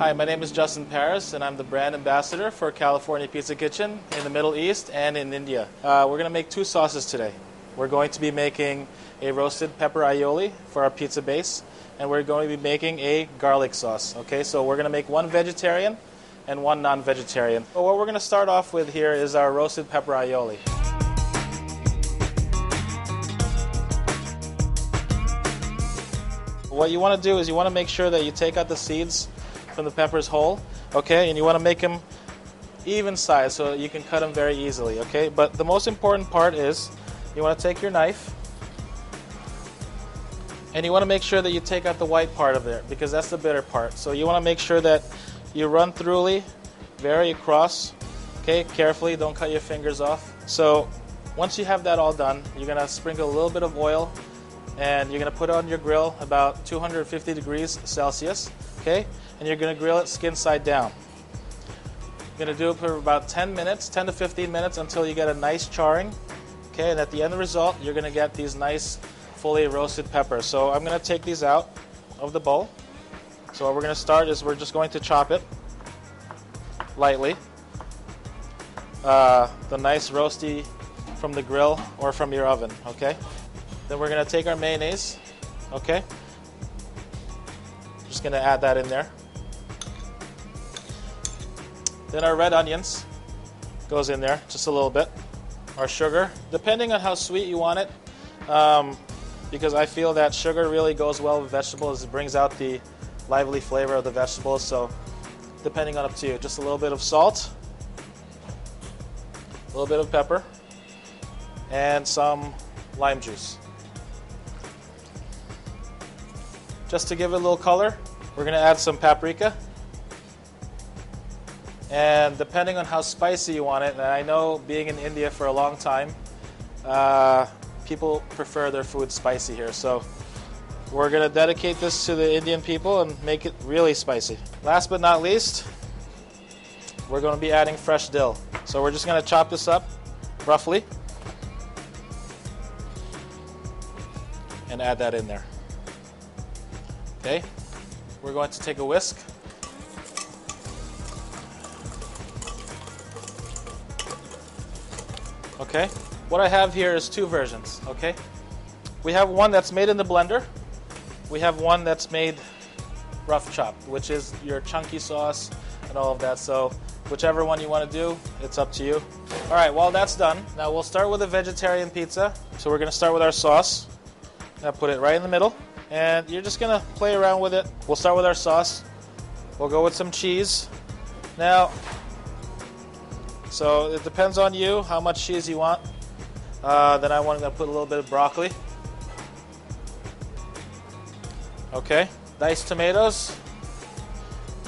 Hi, my name is Justin Parras, and I'm the brand ambassador for California Pizza Kitchen in the Middle East and in India. We're going to make two sauces today. We're going to be making a roasted pepper aioli for our pizza base, and we're going to be making a garlic sauce. Okay, so we're going to make one vegetarian and one non-vegetarian. So what we're going to start off with here is our roasted pepper aioli. What you want to do is you want to make sure that you take out the seeds from the peppers whole, okay, and you want to make them even size so you can cut them very easily, okay. But the most important part is you want to take your knife and you want to make sure that you take out the white part of it because that's the bitter part. So you want to make sure that you run thoroughly, very across, okay, carefully, don't cut your fingers off. So once you have that all done, you're going to sprinkle a little bit of oil and you're going to put it on your grill about 250 degrees Celsius, okay, and you're going to grill it skin side down. You're going to do it for about 10 minutes, 10 to 15 minutes until you get a nice charring, okay, and at the end result you're going to get these nice fully roasted peppers. So I'm going to take these out of the bowl. So what we're going to start is we're just going to chop it lightly. The nice roasty from the grill or from your oven, okay. Then we're going to take our mayonnaise, okay. Just going to add that in there. Then our red onions goes in there just a little bit. Our sugar, depending on how sweet you want it, because I feel that sugar really goes well with vegetables. It brings out the lively flavor of the vegetables. So depending on up to you, just a little bit of salt, a little bit of pepper, and some lime juice. Just to give it a little color, we're going to add some paprika. And depending on how spicy you want it, and I know being in India for a long time, people prefer their food spicy here. So we're going to dedicate this to the Indian people and make it really spicy. Last but not least, we're going to be adding fresh dill. So we're just going to chop this up roughly and add that in there. Okay, we're going to take a whisk. Okay, what I have here is two versions, okay? We have one that's made in the blender. We have one that's made rough chopped, which is your chunky sauce and all of that. So whichever one you want to do, it's up to you. All right, while that's done, now we'll start with a vegetarian pizza. So we're going to start with our sauce. Now put it right in the middle. And you're just going to play around with it. We'll start with our sauce. We'll go with some cheese. Now, so it depends on you how much cheese you want. Then I want to put a little bit of broccoli. Okay, diced tomatoes.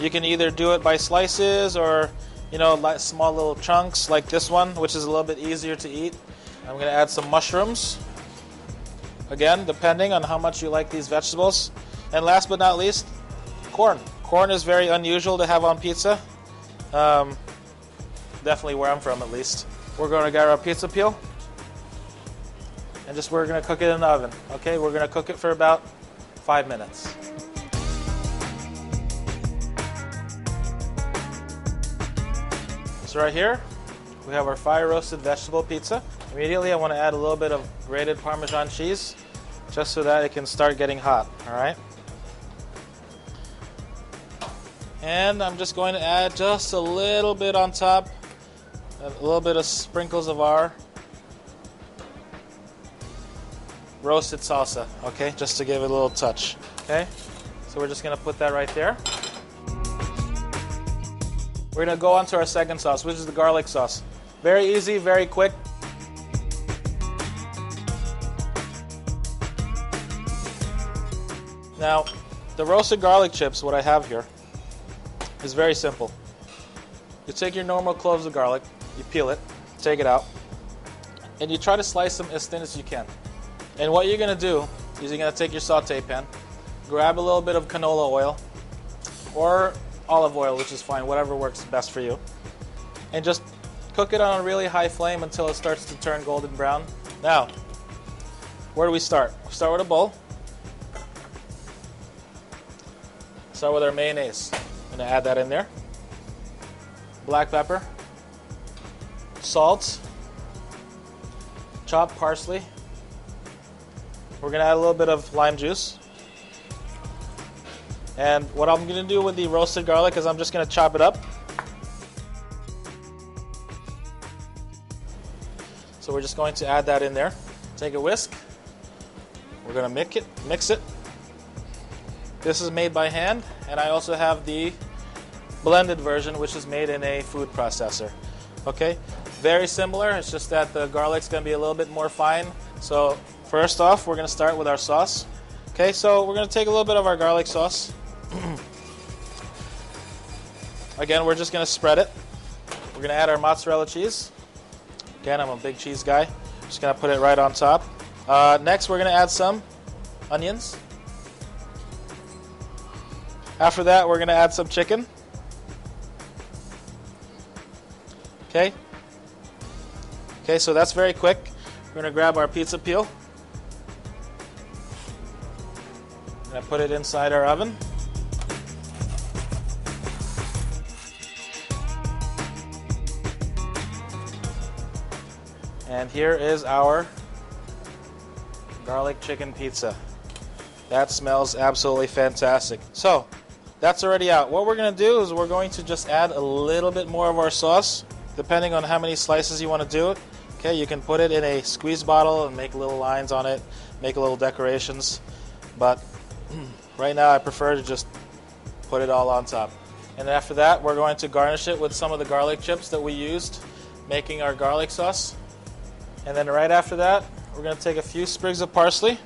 You can either do it by slices or, you know, like small little chunks like this one, which is a little bit easier to eat. I'm going to add some mushrooms. Again, depending on how much you like these vegetables. And last but not least, corn. Corn is very unusual to have on pizza. Definitely where I'm from, at least. We're going to get our pizza peel. And we're going to cook it in the oven. Okay, we're going to cook it for about 5 minutes. So right here, we have our fire roasted vegetable pizza. Immediately I want to add a little bit of grated Parmesan cheese just so that it can start getting hot, all right? And I'm just going to add just a little bit on top, a little bit of sprinkles of our roasted salsa, okay? Just to give it a little touch, okay? So we're just going to put that right there. We're going to go on to our second sauce, which is the garlic sauce. Very easy, very quick. Now, the roasted garlic chips, what I have here, is very simple. You take your normal cloves of garlic, you peel it, take it out, and you try to slice them as thin as you can. And what you're going to do is you're going to take your saute pan, grab a little bit of canola oil, or olive oil, which is fine, whatever works best for you, and just cook it on a really high flame until it starts to turn golden brown. Now, where do we start? We start with a bowl. Start with our mayonnaise. I'm going to add that in there. Black pepper, salt, chopped parsley. We're going to add a little bit of lime juice. And what I'm going to do with the roasted garlic is I'm just going to chop it up. So we're just going to add that in there. Take a whisk. We're going to mix it. This is made by hand, and I also have the blended version, which is made in a food processor. Okay, very similar. It's just that the garlic's going to be a little bit more fine. So first off, we're going to start with our sauce. Okay, so we're going to take a little bit of our garlic sauce. Again, we're just going to spread it. We're going to add our mozzarella cheese. Again, I'm a big cheese guy. Just going to put it right on top. Next, we're going to add some onions. After that, we're going to add some chicken. Okay, so that's very quick. We're going to grab our pizza peel. We're going to put it inside our oven. And here is our garlic chicken pizza. That smells absolutely fantastic. So, that's already out. What we're going to do is we're going to just add a little bit more of our sauce, depending on how many slices you want to do it. Okay, you can put it in a squeeze bottle and make little lines on it, make little decorations. But right now I prefer to just put it all on top. And after that, we're going to garnish it with some of the garlic chips that we used making our garlic sauce. And then right after that, we're going to take a few sprigs of parsley.